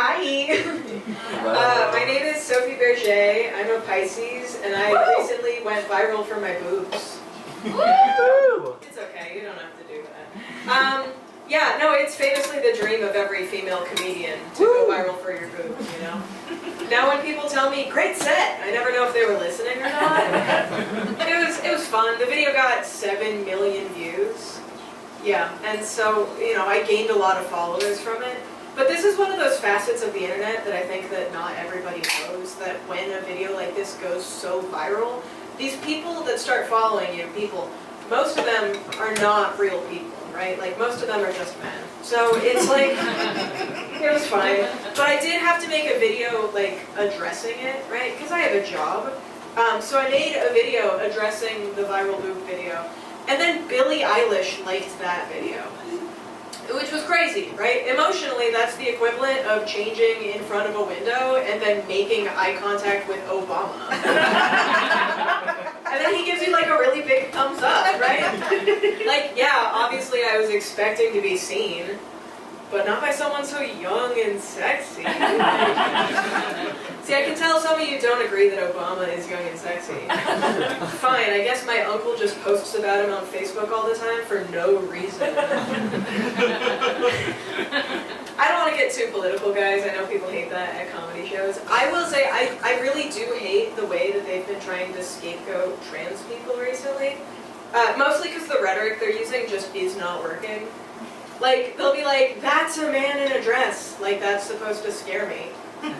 Hi! My name is Sophie Bergé. I'm a Pisces, and I recently went viral for my boobs. Woo! It's okay, you don't have to do that. Yeah, no, it's famously the dream of every female comedian to go viral for your boobs, you know? Now when people tell me, great set, I never know if they were listening or not. It was fun. The video got 7 million views. Yeah, and so, you know, I gained a lot of followers from it. But this is one of those facets of the internet that I think that not everybody knows, that when a video like this goes so viral, these people that start following you, most of them are not real people, right? Like, most of them are just men. So it's like, it was fine. But I did have to make a video, like, addressing it, right? Because I have a job. So I made a video addressing the viral boob video. And then Billie Eilish liked that video, which was crazy, right? Emotionally, that's the equivalent of changing in front of a window and then making eye contact with Obama. And then he gives you like a really big thumbs up, right? Like, yeah, obviously I was expecting to be seen, but not by someone so young and sexy. See, I can tell some of you don't agree that Obama is young and sexy. Fine, I guess my uncle just posts about him on Facebook all the time for no reason. I don't want to get too political, guys. I know people hate that at comedy shows. I will say, I really do hate the way that they've been trying to scapegoat trans people recently. Mostly because the rhetoric they're using just is not working. Like, they'll be like, that's a man in a dress. Like, that's supposed to scare me. And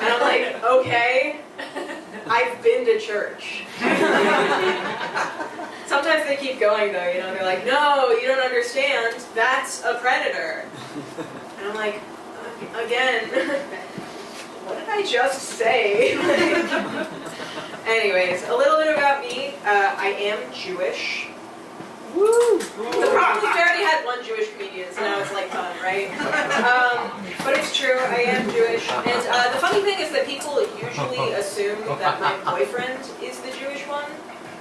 I'm like, okay, I've been to church. Sometimes they keep going though, you know, they're like, no, you don't understand, that's a predator. And I'm like, again, what did I just say? Anyways, a little bit about me. I am Jewish. Woo! The problem is we already had one Jewish comedian, so now it's like fun, right? But it's true, I am Jewish. And the funny thing is that people usually assume that my boyfriend is the Jewish one,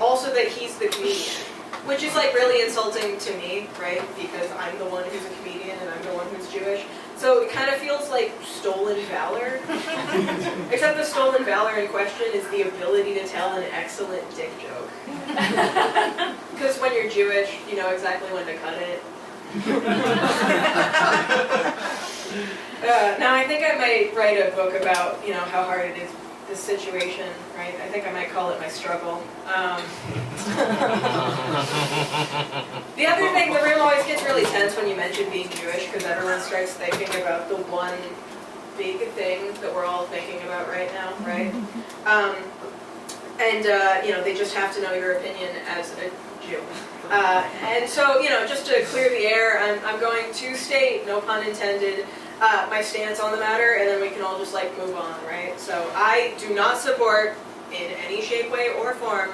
also that he's the comedian. Which is like really insulting to me, right? Because I'm the one who's a comedian and I'm the one who's Jewish. So it kind of feels like stolen valor. Except the stolen valor in question is the ability to tell an excellent dick joke. Because when you're Jewish, you know exactly when to cut it. Now I think I might write a book about, you know, how hard it is, this situation, right? I think I might call it my struggle. The other thing, the room always gets really tense when you mention being Jewish because everyone starts thinking about the one big thing that we're all thinking about right now, right? You know, they just have to know your opinion as a Jew. And so, you know, just to clear the air, I'm going to state, no pun intended, my stance on the matter, and then we can all just like move on, right? So I do not support, in any shape, way, or form,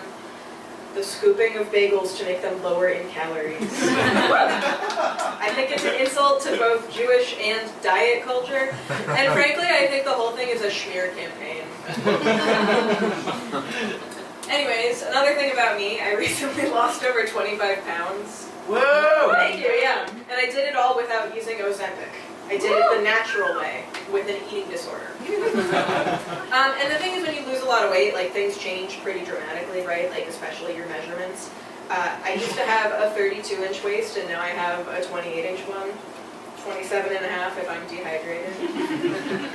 the scooping of bagels to make them lower in calories. I think it's an insult to both Jewish and diet culture, and frankly, I think the whole thing is a smear campaign. Anyways, another thing about me, I recently lost over 25 pounds. Whoa! Thank you, yeah. And I did it all without using Ozempic. I did it the natural way, with an eating disorder. And the thing is, when you lose a lot of weight, like, things change pretty dramatically, right? Like, especially your measurements. I used to have a 32-inch waist, and now I have a 28-inch one. 27 and a half if I'm dehydrated.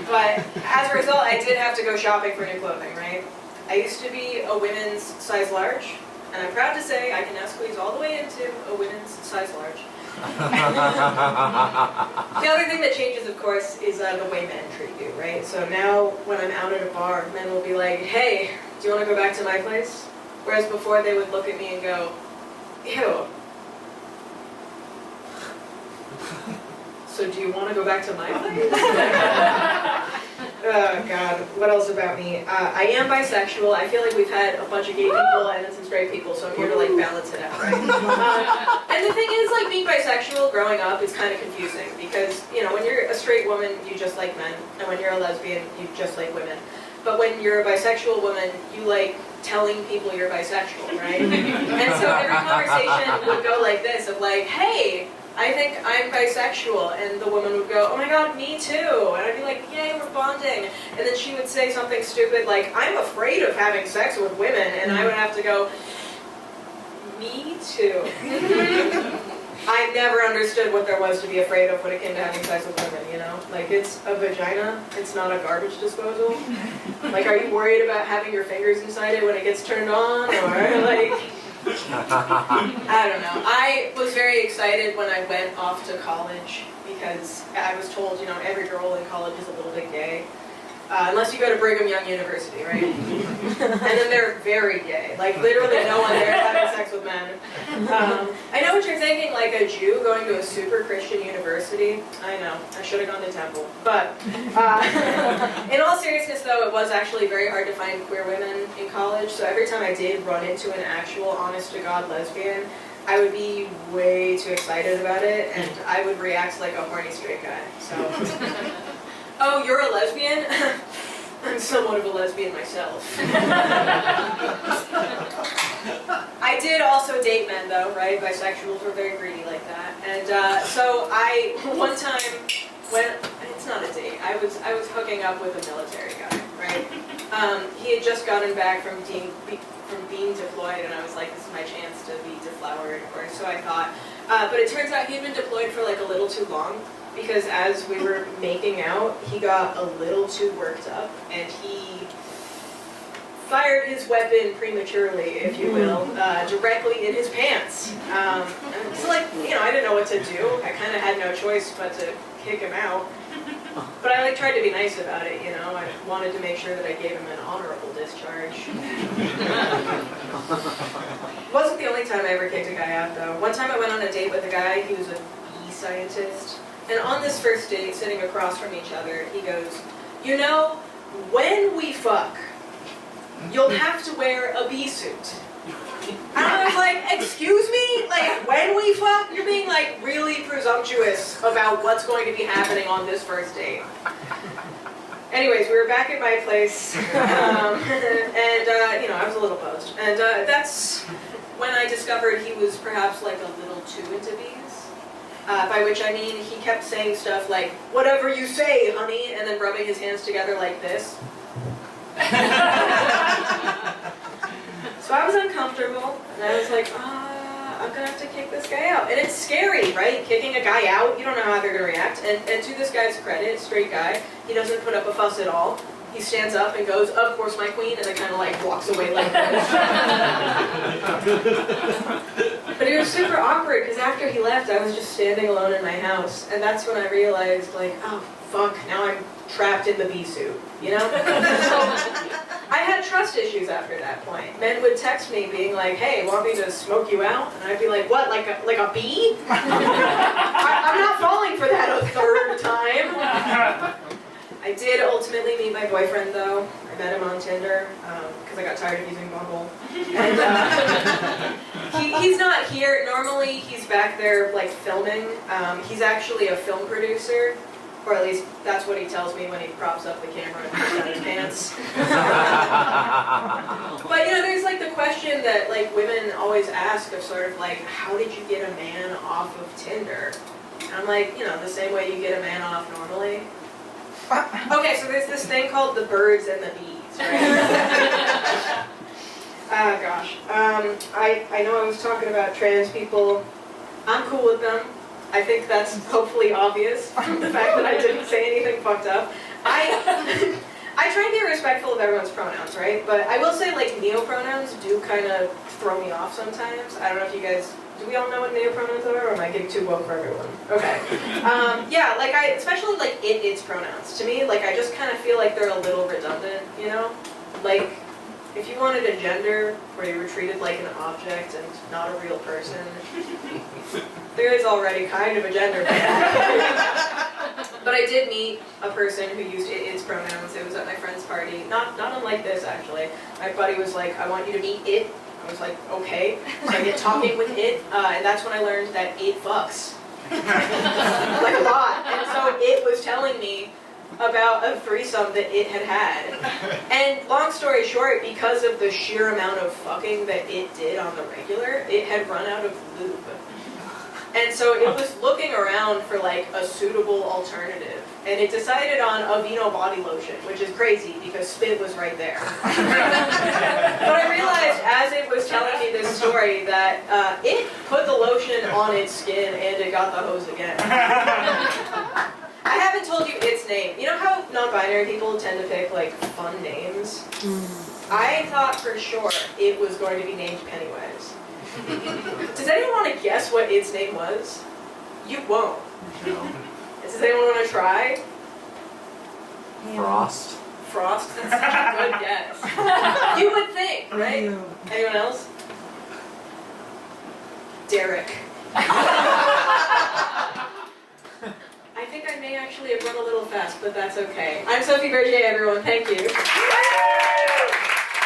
But as a result, I did have to go shopping for new clothing, right? I used to be a women's size large, and I'm proud to say I can now squeeze all the way into a women's size large. The other thing that changes, of course, is the way men treat you, right? So now, when I'm out at a bar, men will be like, hey, do you want to go back to my place? Whereas before, they would look at me and go, ew. So do you want to go back to my place? Oh, God. What else about me? I am bisexual. I feel like we've had a bunch of gay people and then some straight people, so I'm here to, like, balance it out, right? And the thing is, like, being bisexual growing up is kind of confusing because, you know, when you're a straight woman, you just like men, and when you're a lesbian, you just like women. But when you're a bisexual woman, you like telling people you're bisexual, right? And so every conversation would go like this of like, hey, I think I'm bisexual, and the woman would go, oh my god, me too, and I'd be like, yay, we're bonding, and then she would say something stupid like, I'm afraid of having sex with women, and I would have to go, me too. I never understood what there was to be afraid of when it came to having sex with women, you know? Like, it's a vagina, it's not a garbage disposal. Like, are you worried about having your fingers inside it when it gets turned on, or like... I don't know. I was very excited when I went off to college because I was told, you know, every girl in college is a little bit gay. Unless you go to Brigham Young University, right? And then they're very gay. Like, literally no one there is having sex with men. I know what you're thinking, like a Jew going to a super Christian university. I know. I should have gone to Temple. But in all seriousness, though, it was actually very hard to find queer women in college. So every time I did run into an actual, honest-to-God lesbian, I would be way too excited about it, and I would react like a horny straight guy. So... Oh, you're a lesbian? I'm somewhat of a lesbian myself. I did also date men, though, right? Bisexuals were very greedy like that. And so I, one time, when, it's not a date, I was hooking up with a military guy, right? He had just gotten back from being deployed, and I was like, this is my chance to be deflowered, or so I thought. But it turns out he'd been deployed for like a little too long, because as we were making out, he got a little too worked up, and he fired his weapon prematurely, if you will, directly in his pants. So like, you know, I didn't know what to do. I kind of had no choice but to kick him out. But I like tried to be nice about it, you know. I wanted to make sure that I gave him an honorable discharge. Wasn't the only time I ever kicked a guy out, though. One time I went on a date with a guy. He was a bee scientist. And on this first date, sitting across from each other, he goes, you know, when we fuck, you'll have to wear a bee suit. And I was like, excuse me? Like, when we fuck? You're being, like, really presumptuous about what's going to be happening on this first date. Anyways, we were back at my place, and, you know, I was a little buzzed. And that's when I discovered he was perhaps, like, a little too into bees. By which I mean he kept saying stuff like, whatever you say, honey, and then rubbing his hands together like this. So I was uncomfortable, and I was like, I'm gonna have to kick this guy out. And it's scary, right? Kicking a guy out, you don't know how they're gonna react. And to this guy's credit, straight guy, he doesn't put up a fuss at all. He stands up and goes, of course, my queen, and then kind of like walks away like this. But it was super awkward, because after he left, I was just standing alone in my house, and that's when I realized, like, oh, fuck, now I'm trapped in the bee suit, you know? So I had trust issues after that point. Men would text me being like, hey, want me to smoke you out? And I'd be like, what, like a bee? I'm not falling for that a third time. I did ultimately meet my boyfriend, though. I met him on Tinder, because I got tired of using Bumble. And he's not here. Normally, he's back there, like, filming. He's actually a film producer, or at least that's what he tells me when he props up the camera and puts down his pants. But, you know, there's, like, the question that, like, women always ask of sort of, like, how did you get a man off of Tinder? And I'm like, you know, the same way you get a man off normally. Okay, so there's this thing called the birds and the bees, right? Gosh. I know I was talking about trans people. I'm cool with them. I think that's hopefully obvious from the fact that I didn't say anything fucked up. I try and be respectful of everyone's pronouns, right? But I will say, like, neo-pronouns do kind of throw me off sometimes. I don't know if you guys... Do we all know what neo-pronouns are, or am I getting too woke for everyone? Okay. Yeah, like, especially, like, its pronouns. To me, like, I just kind of feel like they're a little redundant, you know? Like, if you wanted a gender where you were treated like an object and not a real person, there is already kind of a gender there. But I did meet a person who used its pronouns. It was at my friend's party. Not unlike this, actually. My buddy was like, I want you to meet it. I was like, okay. So I get talking with it, and that's when I learned that it fucks. Like a lot. And so it was telling me about a threesome that it had had. And long story short, because of the sheer amount of fucking that it did on the regular, it had run out of lube. And so it was looking around for like a suitable alternative. And it decided on Aveeno body lotion, which is crazy because Spit was right there. But I realized as it was telling me this story that it put the lotion on its skin and it got the hose again. I haven't told you its name. You know how non-binary people tend to pick like fun names? I thought for sure it was going to be named Pennywise. Does anyone want to guess what its name was? You won't. No. Does anyone want to try? Frost. Frost? That's such a good guess. You would think, right? Anyone else? Derek. I think I may actually have run a little fast, but that's okay. I'm Sophie Bergé, everyone. Thank you.